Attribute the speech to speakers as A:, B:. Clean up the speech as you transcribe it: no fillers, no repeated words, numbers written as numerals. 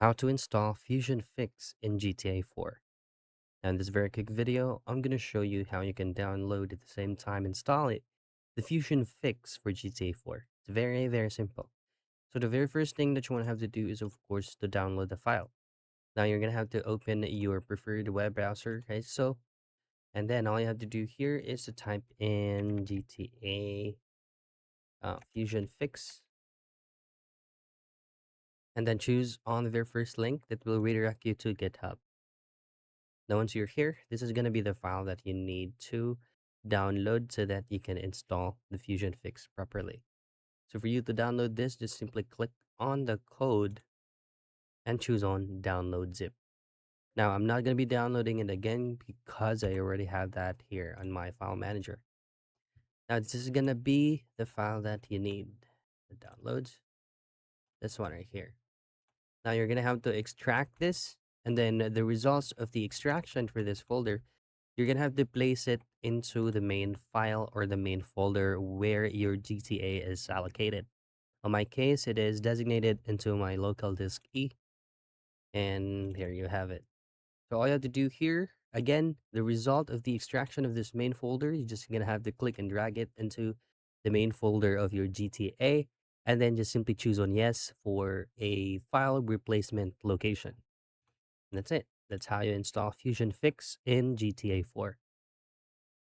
A: How to install Fusionfix in GTA 4. Now, in this very quick video, I'm going to show you how you can download at the same time install it, the Fusionfix for GTA 4. It's very, very simple. So the very first thing that you want to have to do is, of course, to download the file. Now, you're going to have to open your preferred web browser, okay? And then all you have to do here is to type in GTA Fusionfix, and then choose on the very first link that will redirect you to GitHub. Now, once you're here, this is going to be the file that you need to download so that you can install the Fusion Fix properly. So for you to download this, just simply click on the code and choose on download zip. Now, I'm not going to be downloading it again because I already have that here on my file manager. Now, this is going to be the file that you need. The downloads, this one right here. Now, you're going to have to extract this, and then the results of the extraction for this folder, you're gonna have to place it into the main file or the main folder where your GTA is allocated. On my case, it is designated into my local disk E, and here you have it. So all you have to do here, again, the result of the extraction of this main folder, you're just gonna have to click and drag it into the main folder of your GTA, and then just simply choose on yes for a file replacement location. And that's it. That's how you install Fusion Fix in GTA 4.